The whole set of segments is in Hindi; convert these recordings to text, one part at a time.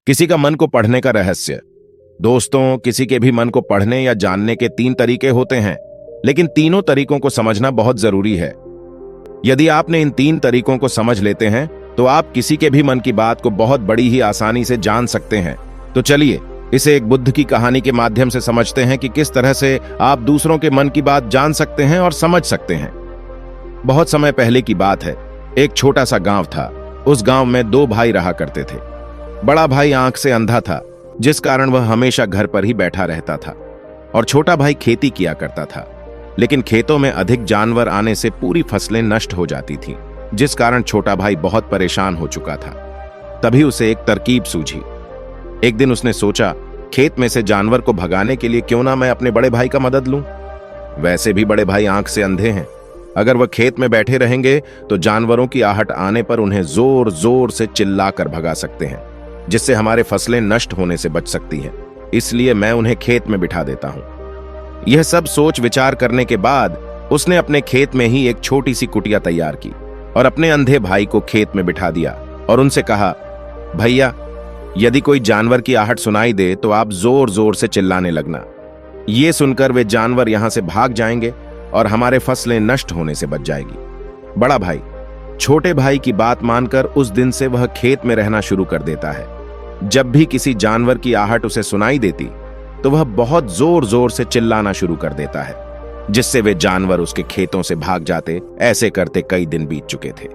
किसी का मन को पढ़ने का रहस्य। दोस्तों, किसी के भी मन को पढ़ने या जानने के 3 तरीके होते हैं, लेकिन तीनों तरीकों को समझना बहुत जरूरी है। यदि आपने इन 3 तरीकों को समझ लेते हैं तो आप किसी के भी मन की बात को बहुत बड़ी ही आसानी से जान सकते हैं। तो चलिए इसे एक बुद्ध की कहानी के माध्यम से समझते हैं कि किस तरह से आप दूसरों के मन की बात जान सकते हैं और समझ सकते हैं। बहुत समय पहले की बात है। एक छोटा सा गांव था। उस गांव में 2 भाई रहा करते थे। बड़ा भाई आंख से अंधा था, जिस कारण वह हमेशा घर पर ही बैठा रहता था, और छोटा भाई खेती किया करता था। लेकिन खेतों में अधिक जानवर आने से पूरी फसलें नष्ट हो जाती थीं, जिस कारण छोटा भाई बहुत परेशान हो चुका था। तभी उसे एक तरकीब सूझी। एक दिन उसने सोचा, खेत में से जानवर को भगाने के लिए क्यों ना मैं अपने बड़े भाई का मदद लूं। वैसे भी बड़े भाई आंख से अंधे हैं। अगर वह खेत में बैठे रहेंगे तो जानवरों की आहट आने पर उन्हें जोर जोर से चिल्लाकर भगा सकते हैं, जिससे हमारे फसलें नष्ट होने से बच सकती हैं। इसलिए मैं उन्हें खेत में बिठा देता हूं। यह सब सोच विचार करने के बाद उसने अपने खेत में ही एक छोटी सी कुटिया तैयार की और अपने अंधे भाई को खेत में बिठा दिया और उनसे कहा, भैया, यदि कोई जानवर की आहट सुनाई दे तो आप जोर जोर से चिल्लाने लगना। ये सुनकर वे जानवर यहां से भाग जाएंगे और हमारे फसलें नष्ट होने से बच जाएगी। बड़ा भाई छोटे भाई की बात मानकर उस दिन से वह खेत में रहना शुरू कर देता है। जब भी किसी जानवर की आहट उसे सुनाई देती तो वह बहुत जोर जोर से चिल्लाना शुरू कर देता है, जिससे वे जानवर उसके खेतों से भाग जाते। ऐसे करते कई दिन बीत चुके थे।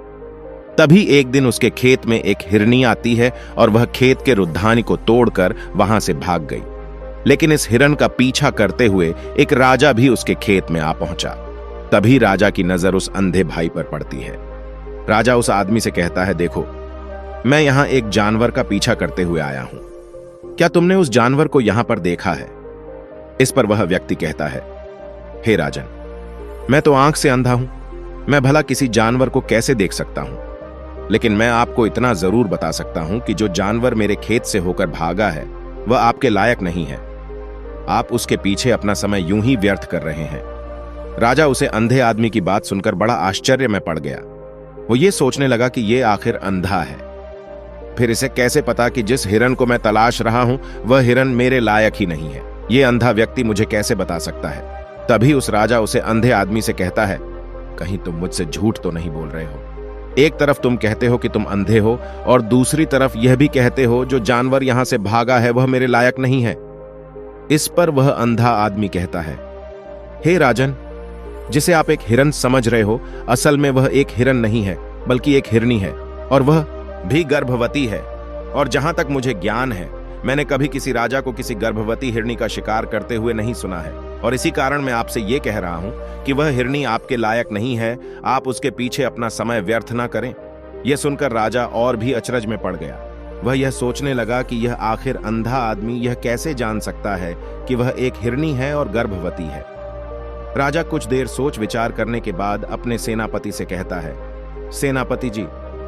तभी एक दिन उसके खेत में एक हिरनी आती है और वह खेत के रुद्धानी को तोड़कर वहां से भाग गई। लेकिन इस हिरन का पीछा करते हुए एक राजा भी उसके खेत में आ पहुंचा। तभी राजा की नजर उस अंधे भाई पर पड़ती है। राजा उस आदमी से कहता है, देखो, मैं यहां एक जानवर का पीछा करते हुए आया हूं। क्या तुमने उस जानवर को यहां पर देखा है? इस पर वह व्यक्ति कहता है, हे राजन, मैं तो आंख से अंधा हूं। मैं भला किसी जानवर को कैसे देख सकता हूं? लेकिन मैं आपको इतना जरूर बता सकता हूं कि जो जानवर मेरे खेत से होकर भागा है वह आपके लायक नहीं है। आप उसके पीछे अपना समय यूं ही व्यर्थ कर रहे हैं। राजा उसे अंधे आदमी की बात सुनकर बड़ा आश्चर्य में पड़ गया। वो ये सोचने लगा कि ये आखिर अंधा है। फिर इसे कैसे पता कि जिस हिरन को मैं तलाश रहा हूं वह हिरन मेरे लायक ही नहीं है? ये अंधा व्यक्ति मुझे कैसे बता सकता है? तभी उस राजा उसे अंधे आदमी से कहता है, कहीं तुम मुझसे झूठ तो नहीं बोल रहे हो? एक तरफ तुम कहते हो कि तुम अंधे हो और दूसरी तरफ यह भी कहते हो जो जानवर यहां से भागा है वह मेरे लायक नहीं है। इस पर वह अंधा आदमी कहता है, हे राजन, जिसे आप एक हिरन समझ रहे हो, असल में वह एक हिरन नहीं है बल्कि एक हिरनी है, और वह भी गर्भवती है। और जहां तक मुझे ज्ञान है, मैंने कभी किसी राजा को किसी गर्भवती हिरनी का शिकार करते हुए नहीं सुना है, और इसी कारण मैं आपसे यह कह रहा हूं कि वह हिरनी आपके लायक नहीं है। आप उसके पीछे अपना समय व्यर्थ ना करें। यह सुनकर राजा और भी अचरज में पड़ गया। वह यह सोचने लगा कि यह आखिर अंधा आदमी यह कैसे जान सकता है कि वह एक हिरनी है और गर्भवती है। राजा कुछ देर सोच विचार करने के बाद अपने सेनापति से कहता है, सेनापति जी,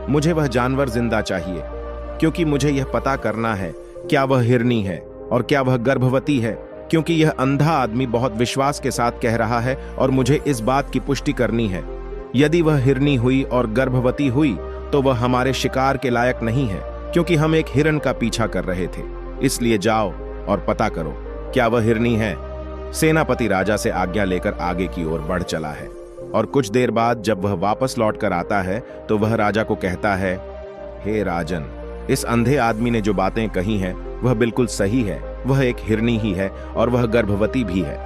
मुझे वह जानवर जिंदा चाहिए, क्योंकि मुझे यह पता करना है क्या वह हिरनी है और क्या वह गर्भवती है, क्योंकि यह अंधा आदमी बहुत विश्वास के साथ कह रहा है और मुझे इस बात की पुष्टि करनी है। यदि वह हिरनी हुई और गर्भवती हुई तो वह हमारे शिकार के लायक नहीं है, क्योंकि हम एक हिरन का पीछा कर रहे थे। इसलिए जाओ और पता करो क्या वह हिरनी है। सेनापति राजा से आज्ञा लेकर आगे की ओर बढ़ चला है, और कुछ देर बाद जब वह वापस लौट कर आता है तो वह राजा को कहता है, हे राजन, इस अंधे आदमी ने जो बातें कही हैं वह बिल्कुल सही है। वह एक हिरनी ही है और वह गर्भवती भी है।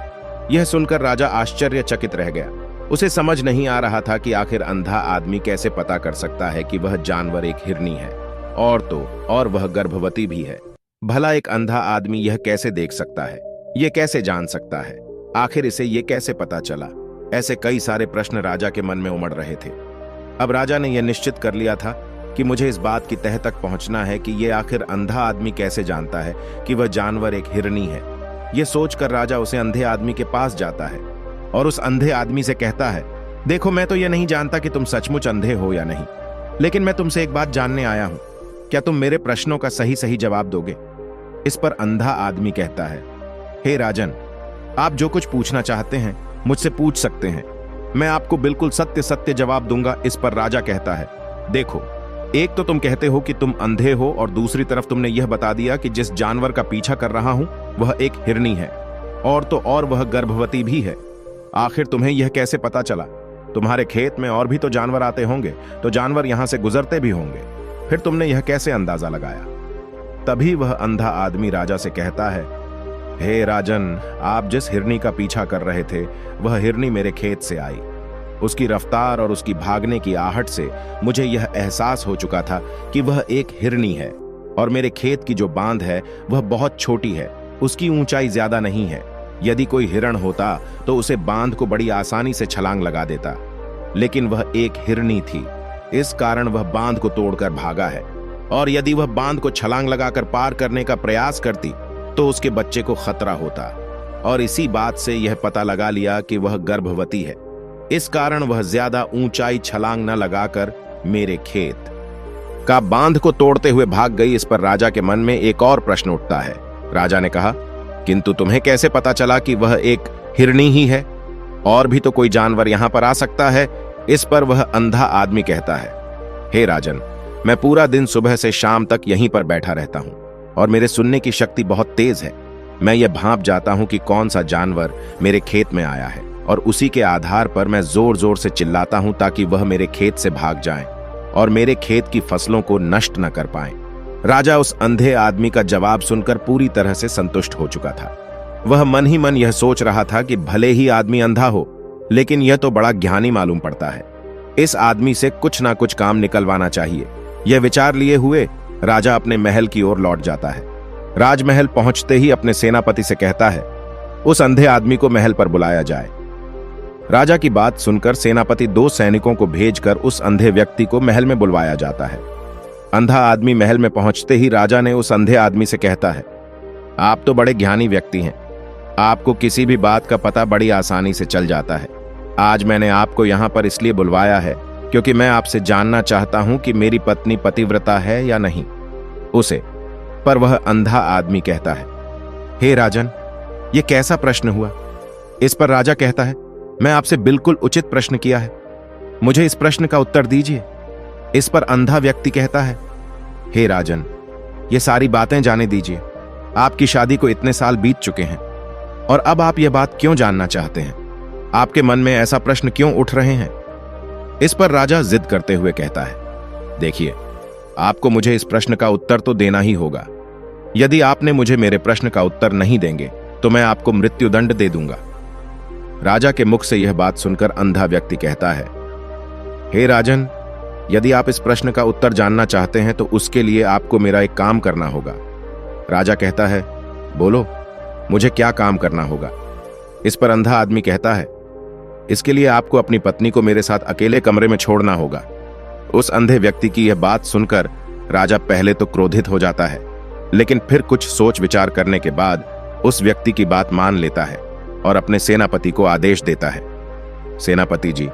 यह सुनकर राजा आश्चर्यचकित रह गया। उसे समझ नहीं आ रहा था कि आखिर अंधा आदमी कैसे पता कर सकता है कि वह जानवर एक हिरनी है और वह गर्भवती भी है। भला एक अंधा आदमी यह कैसे देख सकता है? यह कैसे जान सकता है? आखिर इसे यह कैसे पता चला? ऐसे कई सारे प्रश्न राजा के मन में उमड़ रहे थे। अब राजा ने यह निश्चित कर लिया था कि मुझे इस बात की तह तक पहुंचना है कि यह आखिर अंधा आदमी कैसे जानता है कि वह जानवर एक हिरनी है। यह सोचकर राजा उसे अंधे आदमी के पास जाता है और उस अंधे आदमी से कहता है, देखो, मैं तो यह नहीं जानता कि तुम सचमुच अंधे हो या नहीं, लेकिन मैं तुमसे एक बात जानने आया हूं। क्या तुम मेरे प्रश्नों का सही सही जवाब दोगे? इस पर अंधा आदमी कहता है, हे राजन, आप जो कुछ पूछना चाहते हैं मुझसे पूछ सकते हैं। मैं आपको बिल्कुल सत्य सत्य जवाब दूंगा। इस पर राजा कहता है, देखो, एक तो तुम कहते हो कि तुम अंधे हो और दूसरी तरफ तुमने यह बता दिया कि जिस जानवर का पीछा कर रहा हूं वह एक हिरनी है, और तो और वह गर्भवती भी है। आखिर तुम्हें यह कैसे पता चला? तुम्हारे खेत में और भी तो जानवर आते होंगे, तो जानवर यहां से गुजरते भी होंगे, फिर तुमने यह कैसे अंदाजा लगाया? तभी वह अंधा आदमी राजा से कहता है, हे राजन, आप जिस हिरनी का पीछा कर रहे थे वह हिरनी मेरे खेत से आई। उसकी रफ्तार और उसकी भागने की आहट से मुझे यह एहसास हो चुका था कि वह एक हिरनी है, और मेरे खेत की जो बांध है वह बहुत छोटी है, उसकी ऊंचाई ज्यादा नहीं है। यदि कोई हिरण होता तो उसे बांध को बड़ी आसानी से छलांग लगा देता, लेकिन वह एक हिरनी थी, इस कारण वह बांध को तोड़कर भागा है। और यदि वह बांध को छलांग लगाकर पार करने का प्रयास करती तो उसके बच्चे को खतरा होता, और इसी बात से यह पता लगा लिया कि वह गर्भवती है। इस कारण वह ज्यादा ऊंचाई छलांग न लगाकर मेरे खेत का बांध को तोड़ते हुए भाग गई। इस पर राजा के मन में एक और प्रश्न उठता है। राजा ने कहा, किंतु तुम्हें कैसे पता चला कि वह एक हिरनी ही है? और भी तो कोई जानवर यहां पर आ सकता है। इस पर वह अंधा आदमी कहता है, हे राजन, मैं पूरा दिन सुबह से शाम तक यहीं पर बैठा रहता हूं, और मेरे सुनने की शक्ति बहुत तेज है। मैं यह भांप जाता हूं कि कौन सा जानवर मेरे खेत में आया है, और उसी के आधार पर मैं जोर जोर से चिल्लाता हूं ताकि वह मेरे खेत से भाग जाएं और मेरे खेत की फसलों को नष्ट न कर पाएं। राजा उस अंधे आदमी का जवाब सुनकर पूरी तरह से संतुष्ट हो चुका था। वह मन ही मन यह सोच रहा था कि भले ही आदमी अंधा हो, लेकिन यह तो बड़ा ज्ञानी मालूम पड़ता है। इस आदमी से कुछ ना कुछ काम निकलवाना चाहिए। यह विचार लिए हुए राजा अपने महल की ओर लौट जाता है। राजमहल पहुंचते ही अपने सेनापति से कहता है, उस अंधे आदमी को महल पर बुलाया जाए। राजा की बात सुनकर सेनापति 2 सैनिकों को भेजकर उस अंधे व्यक्ति को महल में बुलवाया जाता है। अंधा आदमी महल में पहुंचते ही राजा ने उस अंधे आदमी से कहता है, आप तो बड़े ज्ञानी व्यक्ति हैं, आपको किसी भी बात का पता बड़ी आसानी से चल जाता है। आज मैंने आपको यहां पर इसलिए बुलवाया है क्योंकि मैं आपसे जानना चाहता हूं कि मेरी पत्नी पतिव्रता है या नहीं। उसे पर वह अंधा आदमी कहता है, हे राजन, यह कैसा प्रश्न हुआ? इस पर राजा कहता है, मैं आपसे बिल्कुल उचित प्रश्न किया है, मुझे इस प्रश्न का उत्तर दीजिए। इस पर अंधा व्यक्ति कहता है, हे राजन, ये सारी बातें जाने दीजिए। आपकी शादी को इतने साल बीत चुके हैं, और अब आप यह बात क्यों जानना चाहते हैं? आपके मन में ऐसा प्रश्न क्यों उठ रहे हैं? इस पर राजा जिद करते हुए कहता है, देखिए, आपको मुझे इस प्रश्न का उत्तर तो देना ही होगा। यदि आपने मुझे मेरे प्रश्न का उत्तर नहीं देंगे तो मैं आपको मृत्युदंड दे दूंगा। राजा के मुख से यह बात सुनकर अंधा व्यक्ति कहता है, हे राजन, यदि आप इस प्रश्न का उत्तर जानना चाहते हैं तो उसके लिए आपको मेरा एक काम करना होगा। राजा कहता है, बोलो, मुझे क्या काम करना होगा? इस पर अंधा आदमी कहता है, इसके लिए आपको अपनी पत्नी को मेरे साथ अकेले कमरे में छोड़ना होगा। उस अंधे व्यक्ति की यह बात सुनकर राजा पहले तो क्रोधित हो जाता है, लेकिन फिर कुछ सोच विचार करने के बाद उस व्यक्ति की बात मान लेता है और अपने सेनापति को आदेश देता है, सेनापति जी,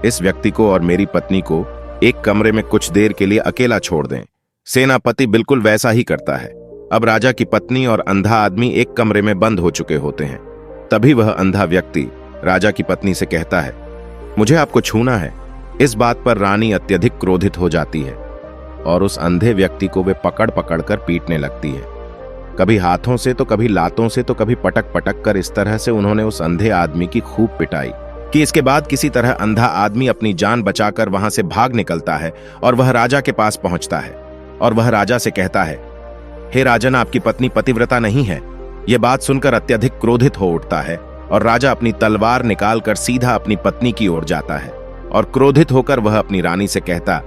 इस व्यक्ति को और मेरी पत्नी को एक कमरे में कुछ देर के लिए अकेला छोड़ दें। सेनापति बिल्कुल वैसा ही करता है। अब राजा की पत्नी और अंधा आदमी एक कमरे में बंद हो चुके होते हैं। तभी वह अंधा व्यक्ति राजा की पत्नी से कहता है, मुझे आपको छूना है। इस बात पर रानी अत्यधिक क्रोधित हो जाती है और उस अंधे व्यक्ति को वे पकड़ पकड़ कर पीटने लगती है। कभी हाथों से तो कभी लातों से तो कभी पटक पटक कर इस तरह से उन्होंने उस अंधे आदमी की खूब पिटाई कि इसके बाद किसी तरह अंधा आदमी अपनी जान बचाकर वहां से भाग निकलता है और वह राजा के पास पहुंचता है और वह राजा से कहता है, हे राजन, आपकी पत्नी पतिव्रता नहीं है। यह बात सुनकर अत्यधिक क्रोधित हो उठता है और राजा अपनी तलवार निकालकर सीधा अपनी पत्नी की ओर जाता है और क्रोधित होकर वह अपनी रानी से कहता,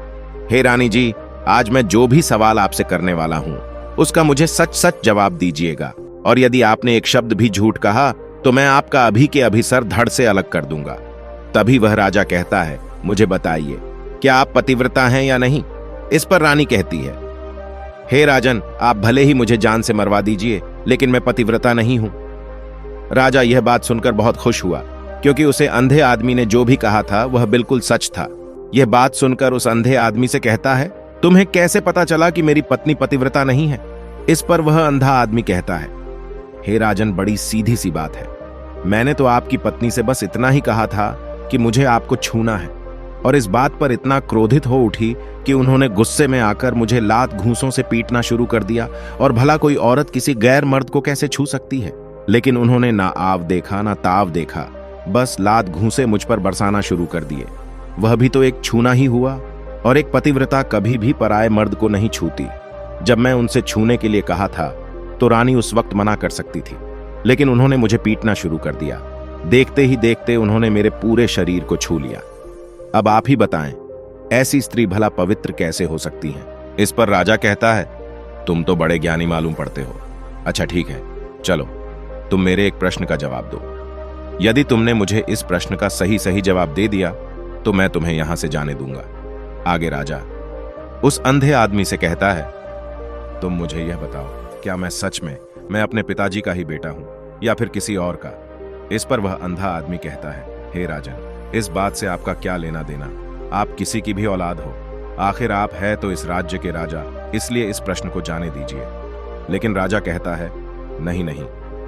हे रानी जी, आज मैं जो भी सवाल आपसे करने वाला हूं उसका मुझे सच सच जवाब दीजिएगा, और यदि आपने एक शब्द भी झूठ कहा तो मैं आपका अभी के अभी सर धड़ से अलग कर दूंगा। तभी वह राजा कहता है, मुझे बताइए, क्या आप पतिव्रता हैं या नहीं? इस पर रानी कहती है, हे राजन, आप भले ही मुझे जान से मरवा दीजिए, लेकिन मैं पतिव्रता नहीं हूं। राजा यह बात सुनकर बहुत खुश हुआ, क्योंकि उसे अंधे आदमी ने जो भी कहा था वह बिल्कुल सच था। यह बात सुनकर उस अंधे आदमी से कहता है, तुम्हें कैसे पता चला कि मेरी पत्नी पतिव्रता नहीं है? इस पर वह अंधा आदमी कहता है, हे राजन, बड़ी सीधी सी बात है। मैंने तो आपकी पत्नी से बस इतना ही कहा था कि मुझे आपको छूना है, और इस बात पर इतना क्रोधित हो उठी कि उन्होंने गुस्से में आकर मुझे लात घूंसों से पीटना शुरू कर दिया। और भला कोई औरत किसी गैर मर्द को कैसे छू सकती है? लेकिन उन्होंने ना आव देखा ना ताव देखा, बस लात घूंसे मुझ पर बरसाना शुरू कर दिए। वह भी तो एक छूना ही हुआ, और एक पतिव्रता कभी भी पराये मर्द को नहीं छूती। जब मैं उनसे छूने के लिए कहा था तो रानी उस वक्त मना कर सकती थी, लेकिन उन्होंने मुझे पीटना शुरू कर दिया। देखते ही देखते उन्होंने मेरे पूरे शरीर को छू लिया। अब आप ही बताएं, ऐसी स्त्री भला पवित्र कैसे हो सकती है? इस पर राजा कहता है, तुम तो बड़े ज्ञानी मालूम पड़ते हो। अच्छा ठीक है, चलो तुम मेरे एक प्रश्न का जवाब दो। यदि तुमने मुझे इस प्रश्न का सही सही जवाब दे दिया तो मैं तुम्हें यहां से जाने दूंगा। आगे राजा उस अंधे आदमी से कहता है, तुम मुझे यह बताओ, क्या मैं अपने पिताजी का ही बेटा हूं या फिर किसी और का? इस पर वह अंधा आदमी कहता है, हे राजन, इस बात से आपका क्या लेना देना? आप किसी की भी औलाद हो, आखिर आप है तो इस राज्य के राजा, इसलिए इस प्रश्न को जाने दीजिए। लेकिन राजा कहता है, नहीं नहीं,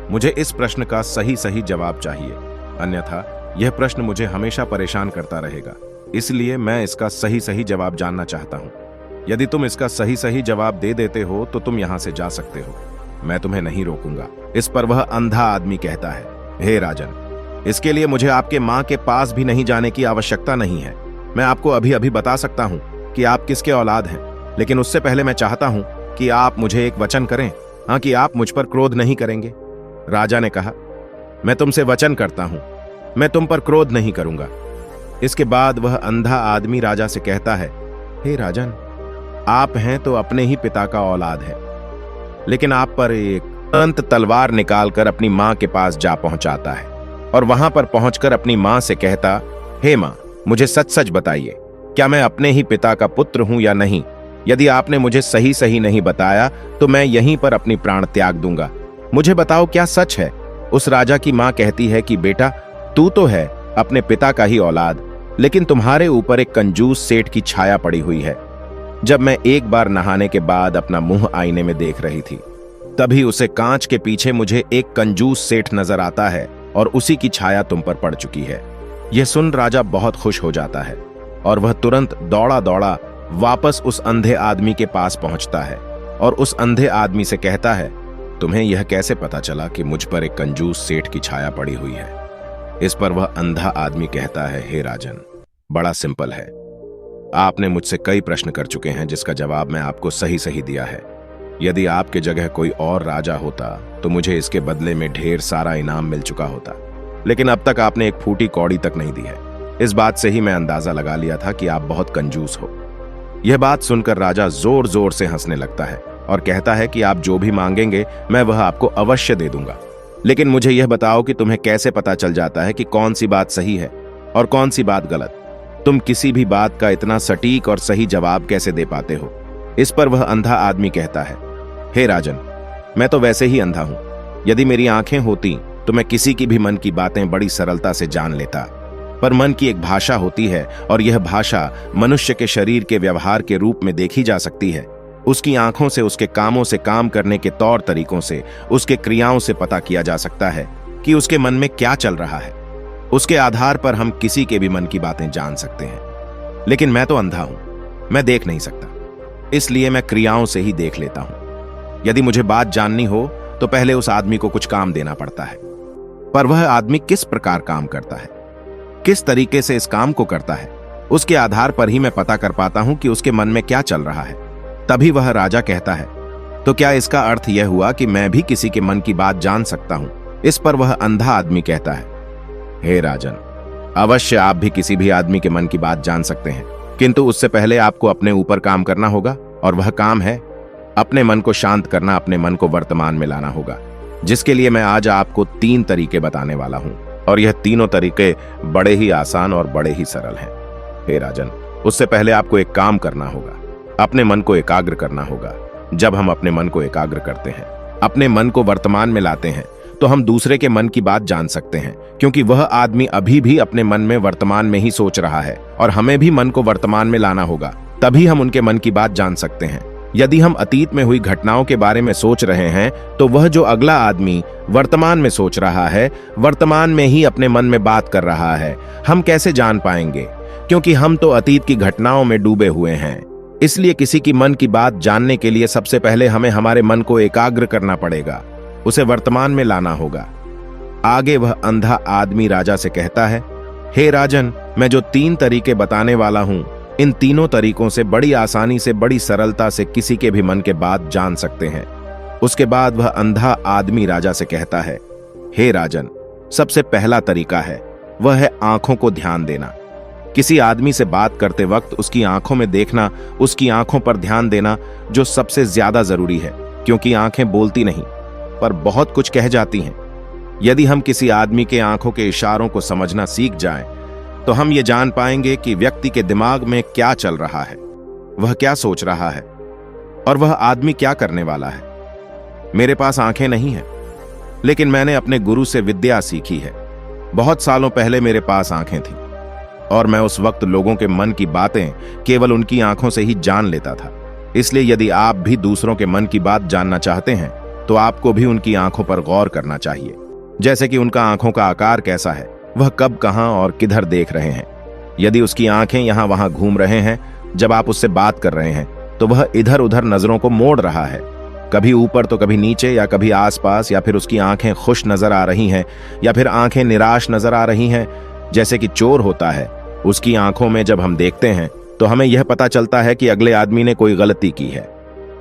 मुझे इस प्रश्न का सही सही जवाब चाहिए, अन्यथा यह प्रश्न मुझे हमेशा परेशान करता रहेगा। इसलिए मैं इसका सही सही जवाब जानना चाहता हूं। यदि तुम इसका सही सही जवाब दे देते हो तो तुम यहां से जा सकते हो, मैं तुम्हें नहीं रोकूंगा। इस पर वह अंधा आदमी कहता है, हे राजन, इसके लिए मुझे आपके मां के पास भी नहीं जाने की आवश्यकता नहीं है। मैं आपको अभी अभी बता सकता हूं कि आप किसके औलाद हैं, लेकिन उससे पहले मैं चाहता हूं कि आप मुझे एक वचन करें, हाँ, कि आप मुझ पर क्रोध नहीं करेंगे। राजा ने कहा, मैं तुमसे वचन करता हूं, मैं तुम पर क्रोध नहीं करूंगा। इसके बाद वह अंधा आदमी राजा से कहता है, हे राजन, आप हैं तो अपने ही पिता का औलाद है, लेकिन आप पर एक तुरंत तलवार निकालकर अपनी मां के पास जा पहुंचाता है और वहां पर पहुंचकर अपनी मां से कहता, हे मां, मुझे सच सच बताइए, क्या मैं अपने ही पिता का पुत्र हूं या नहीं? यदि आपने मुझे सही सही नहीं बताया तो मैं यहीं पर अपनी प्राण त्याग दूंगा। मुझे बताओ, क्या सच है? उस राजा की मां कहती है कि बेटा, तू तो है अपने पिता का ही औलाद, लेकिन तुम्हारे ऊपर एक कंजूस सेठ की छाया पड़ी हुई है। जब मैं एक बार नहाने के बाद अपना मुंह आईने में देख रही थी, तभी उसे कांच के पीछे मुझे एक कंजूस सेठ नजर आता है और उसी की छाया तुम पर पड़ चुकी है। यह सुन राजा बहुत खुश हो जाता है और वह तुरंत दौड़ा दौड़ा वापस उस अंधे आदमी के पास पहुंचता है और उस अंधे आदमी से कहता है, तुम्हें यह कैसे पता चला कि मुझ पर एक कंजूस सेठ की छाया पड़ी हुई है? इस पर वह अंधा आदमी कहता है, हे राजन, बड़ा सिंपल है। आपने मुझसे कई प्रश्न कर चुके हैं जिसका जवाब मैं आपको सही सही दिया है। यदि आपके जगह कोई और राजा होता तो मुझे इसके बदले में ढेर सारा इनाम मिल चुका होता, लेकिन अब तक आपने एक फूटी कौड़ी तक नहीं दी है। इस बात से ही मैं अंदाजा लगा लिया था कि आप बहुत कंजूस हो। यह बात सुनकर राजा जोर जोर से हंसने लगता है और कहता है कि आप जो भी मांगेंगे मैं वह आपको अवश्य दे दूंगा, लेकिन मुझे यह बताओ कि तुम्हें कैसे पता चल जाता है कि कौन सी बात सही है और कौन सी बात गलत? तुम किसी भी बात का इतना सटीक और सही जवाब कैसे दे पाते हो? इस पर वह अंधा आदमी कहता है, हे राजन, मैं तो वैसे ही अंधा हूं। यदि मेरी आंखें होती तो मैं किसी की भी मन की बातें बड़ी सरलता से जान लेता, पर मन की एक भाषा होती है और यह भाषा मनुष्य के शरीर के व्यवहार के रूप में देखी जा सकती है। उसकी आंखों से, उसके कामों से, काम करने के तौर तरीकों से, उसके क्रियाओं से पता किया जा सकता है कि उसके मन में क्या चल रहा है। उसके आधार पर हम किसी के भी मन की बातें जान सकते हैं। लेकिन मैं तो अंधा हूं, मैं देख नहीं सकता, इसलिए मैं क्रियाओं से ही देख लेता हूं। यदि मुझे बात जाननी हो तो पहले उस आदमी को कुछ काम देना पड़ता है, पर वह आदमी किस प्रकार काम करता है, किस तरीके से इस काम को करता है, उसके आधार पर ही मैं पता कर पाता हूं कि उसके मन में क्या चल रहा है। तभी वह राजा कहता है, तो क्या इसका अर्थ यह हुआ कि मैं भी किसी के मन की बात जान सकता हूं? इस पर वह अंधा आदमी कहता है, हे राजन, अवश्य आप भी किसी भी आदमी के मन की बात जान सकते हैं, किंतु उससे पहले आपको अपने ऊपर काम करना होगा, और वह काम है अपने मन को शांत करना, अपने मन को वर्तमान में लाना होगा, जिसके लिए मैं आज आपको 3 तरीके बताने वाला हूं, और यह तीनों तरीके बड़े ही आसान और बड़े ही सरल हैं। हे राजन, उससे पहले आपको एक काम करना होगा, अपने मन को एकाग्र करना होगा। जब हम अपने मन को एकाग्र करते हैं, अपने मन को वर्तमान में लाते हैं, तो हम दूसरे के मन की बात जान सकते हैं, क्योंकि वह आदमी अभी भी अपने मन में वर्तमान में ही सोच रहा है, और हमें भी मन को वर्तमान में लाना होगा, तभी हम उनके मन की बात जान सकते हैं। यदि हम अतीत में हुई घटनाओं के बारे में सोच रहे हैं, तो वह जो अगला आदमी वर्तमान में सोच रहा है, वर्तमान में ही अपने मन में बात कर रहा है, हम कैसे जान पाएंगे? क्योंकि हम तो अतीत की घटनाओं में डूबे हुए हैं। इसलिए किसी की मन की बात जानने के लिए सबसे पहले हमें हमारे मन को एकाग्र करना पड़ेगा, उसे वर्तमान में लाना होगा। आगे वह अंधा आदमी राजा से कहता है, हे राजन, मैं जो 3 तरीके बताने वाला हूं, इन तीनों तरीकों से बड़ी आसानी से, बड़ी सरलता से किसी के भी मन के बात जान सकते हैं। उसके बाद वह अंधा आदमी राजा से कहता है, हे राजन, सबसे पहला तरीका है, वह है आंखों को ध्यान देना। किसी आदमी से बात करते वक्त उसकी आंखों में देखना, उसकी आंखों पर ध्यान देना जो सबसे ज्यादा जरूरी है, क्योंकि आंखें बोलती नहीं पर बहुत कुछ कह जाती हैं। यदि हम किसी आदमी के आंखों के इशारों को समझना सीख जाएं, तो हम ये जान पाएंगे कि व्यक्ति के दिमाग में क्या चल रहा है, वह क्या सोच रहा है और वह आदमी क्या करने वाला है। मेरे पास आंखें नहीं हैं, लेकिन मैंने अपने गुरु से विद्या सीखी है। बहुत सालों पहले मेरे पास आंखें थीं और मैं उस वक्त लोगों के मन की बातें केवल उनकी आंखों से ही जान लेता था। इसलिए यदि आप भी दूसरों के मन की बात जानना चाहते हैं, तो आपको भी उनकी आंखों पर गौर करना चाहिए, जैसे कि उनका आंखों का आकार कैसा है, वह कब, कहां और किधर देख रहे हैं। यदि उसकी आंखें यहां वहां घूम रहे हैं जब आप उससे बात कर रहे हैं, तो वह इधर उधर नजरों को मोड़ रहा है, कभी ऊपर तो कभी नीचे, या कभी आसपास, या फिर उसकी आंखें खुश नजर आ रही हैं या फिर आंखें निराश नजर आ रही हैं, जैसे कि चोर होता है। उसकी आंखों में जब हम देखते हैं तो हमें यह पता चलता है कि अगले आदमी ने कोई गलती की है।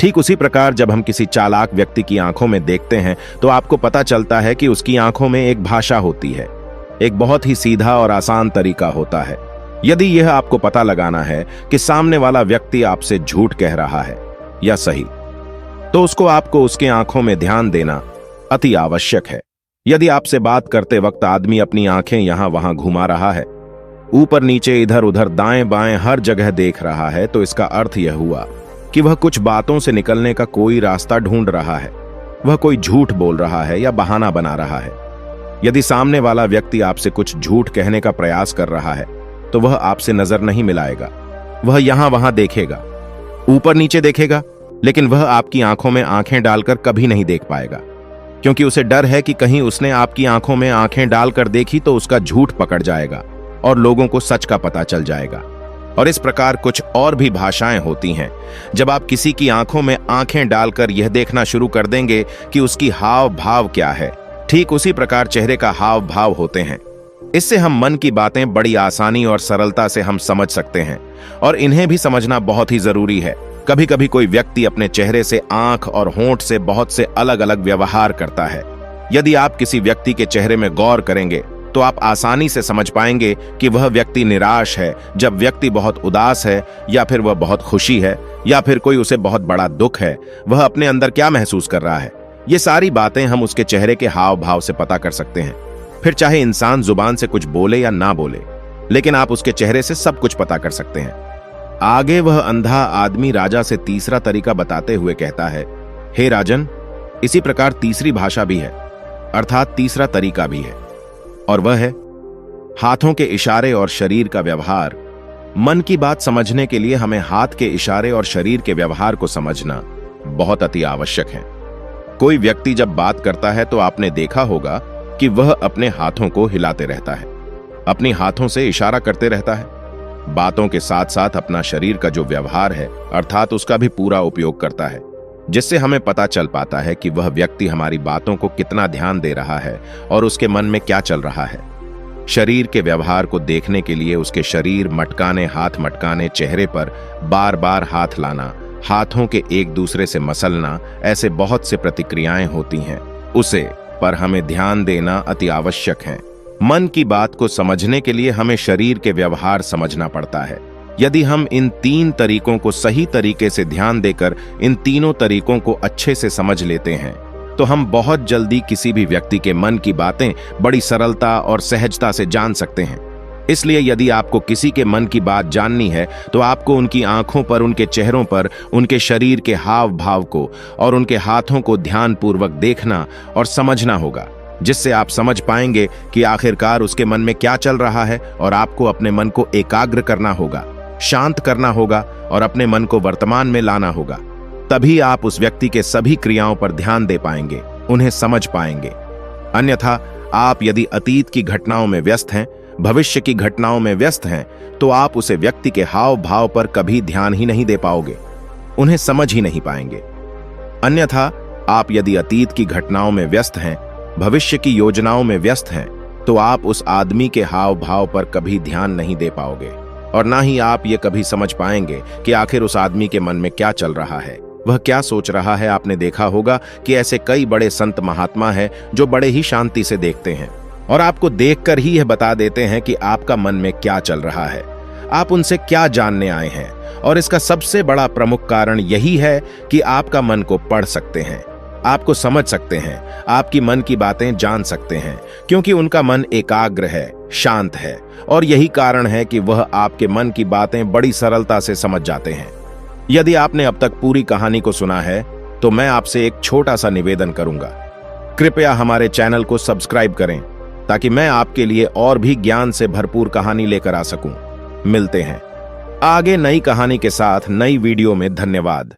ठीक उसी प्रकार जब हम किसी चालाक व्यक्ति की आंखों में देखते हैं तो आपको पता चलता है कि उसकी आंखों में एक भाषा होती है, एक बहुत ही सीधा और आसान तरीका होता है। यदि यह आपको पता लगाना है कि सामने वाला व्यक्ति आपसे झूठ कह रहा है या सही, तो उसको आपको उसके आंखों में ध्यान देना अति आवश्यक है। यदि आपसे बात करते वक्त आदमी अपनी आंखें यहां वहां घुमा रहा है, ऊपर नीचे इधर उधर दाएं बाएं हर जगह देख रहा है, तो इसका अर्थ यह हुआ कि वह कुछ बातों से निकलने का कोई रास्ता ढूंढ रहा है, वह कोई झूठ बोल रहा है या बहाना बना रहा है। यदि सामने वाला व्यक्ति आपसे कुछ झूठ कहने का प्रयास कर रहा है, तो वह आपसे नजर नहीं मिलाएगा, वह यहां वहां देखेगा, ऊपर नीचे देखेगा, लेकिन वह आपकी आंखों में आंखें डालकर कभी नहीं देख पाएगा, क्योंकि उसे डर है कि कहीं उसने आपकी आंखों में आंखें डालकर देखी तो उसका झूठ पकड़ जाएगा और लोगों को सच का पता चल जाएगा। और इस प्रकार कुछ और भी भाषाएं होती हैं। जब आप किसी की आंखों में आंखें डालकर यह देखना शुरू कर देंगे कि उसकी हाव भाव क्या है, ठीक उसी प्रकार चेहरे का हाव भाव होते हैं। इससे हम मन की बातें बड़ी आसानी और सरलता से हम समझ सकते हैं, और इन्हें भी समझना बहुत ही जरूरी है। कभी कभी कोई व्यक्ति अपने चेहरे से, आंख और होंठ से बहुत से अलग अलग व्यवहार करता है। यदि आप किसी व्यक्ति के चेहरे में गौर करेंगे तो आप आसानी से समझ पाएंगे कि वह व्यक्ति निराश है, जब व्यक्ति बहुत उदास है, या फिर वह बहुत खुशी है, या फिर कोई उसे बहुत बड़ा दुख है, वह अपने अंदर क्या महसूस कर रहा है। ये सारी बातें हम उसके चेहरे के हाव भाव से पता कर सकते हैं। फिर चाहे इंसान जुबान से कुछ बोले या ना बोले, लेकिन आप उसके चेहरे से सब कुछ पता कर सकते हैं। आगे वह अंधा आदमी राजा से तीसरा तरीका बताते हुए कहता है, हे राजन, इसी प्रकार तीसरी भाषा भी है, अर्थात तीसरा तरीका भी है, और वह है हाथों के इशारे और शरीर का व्यवहार। मन की बात समझने के लिए हमें हाथ के इशारे और शरीर के व्यवहार को समझना बहुत अति आवश्यक है। कोई व्यक्ति जब बात करता है तो आपने देखा होगा कि वह अपने हाथों को हिलाते रहता है, अपने हाथों से इशारा करते रहता है, बातों के साथ साथ अपना शरीर का जो व्यवहार है अर्थात उसका भी पूरा उपयोग करता है, जिससे हमें पता चल पाता है कि वह व्यक्ति हमारी बातों को कितना ध्यान दे रहा है और उसके मन में क्या चल रहा है। शरीर के व्यवहार को देखने के लिए उसके शरीर मटकाने, हाथ मटकाने, चेहरे पर बार बार हाथ लाना, हाथों के एक दूसरे से मसलना, ऐसे बहुत से प्रतिक्रियाएं होती हैं उसे पर हमें ध्यान देना अति आवश्यक है। मन की बात को समझने के लिए हमें शरीर के व्यवहार समझना पड़ता है। यदि हम इन 3 तरीकों को सही तरीके से ध्यान देकर इन तीनों तरीकों को अच्छे से समझ लेते हैं, तो हम बहुत जल्दी किसी भी व्यक्ति के मन की बातें बड़ी सरलता और सहजता से जान सकते हैं। इसलिए यदि आपको किसी के मन की बात जाननी है तो आपको उनकी आंखों पर, उनके चेहरों पर, उनके शरीर के हाव भाव को और उनके हाथों को ध्यानपूर्वक देखना और समझना होगा, जिससे आप समझ पाएंगे कि आखिरकार उसके मन में क्या चल रहा है। और आपको अपने मन को एकाग्र करना होगा, शांत करना होगा और अपने मन को वर्तमान में लाना होगा। तभी आप उस व्यक्ति के सभी क्रियाओं पर ध्यान दे पाएंगे, उन्हें समझ पाएंगे। अन्यथा आप यदि अतीत की घटनाओं में व्यस्त हैं भविष्य की घटनाओं में व्यस्त हैं, तो आप उसे व्यक्ति के हाव भाव पर कभी ध्यान ही नहीं दे पाओगे, उन्हें समझ ही नहीं पाएंगे। अन्यथा आप यदि अतीत की घटनाओं में व्यस्त हैं, भविष्य की योजनाओं में व्यस्त हैं, तो आप उस आदमी के हाव भाव पर कभी ध्यान नहीं दे पाओगे और ना ही आप ये कभी समझ पाएंगे कि आखिर उस आदमी के मन में क्या चल रहा है, वह क्या सोच रहा है। आपने देखा होगा कि ऐसे कई बड़े संत महात्मा हैं जो बड़े ही शांति से देखते हैं और आपको देखकर ही यह बता देते हैं कि आपका मन में क्या चल रहा है, आप उनसे क्या जानने आए हैं। और इसका सबसे बड़ा प्रमुख कारण यही है कि आपका मन को पढ़ सकते हैं, आपको समझ सकते हैं, आपकी मन की बातें जान सकते हैं, क्योंकि उनका मन एकाग्र है, शांत है और यही कारण है कि वह आपके मन की बातें बड़ी सरलता से समझ जाते हैं। यदि आपने अब तक पूरी कहानी को सुना है तो मैं आपसे एक छोटा सा निवेदन करूंगा, कृपया हमारे चैनल को सब्सक्राइब करें ताकि मैं आपके लिए और भी ज्ञान से भरपूर कहानी लेकर आ सकूं। मिलते हैं आगे नई कहानी के साथ नई वीडियो में। धन्यवाद।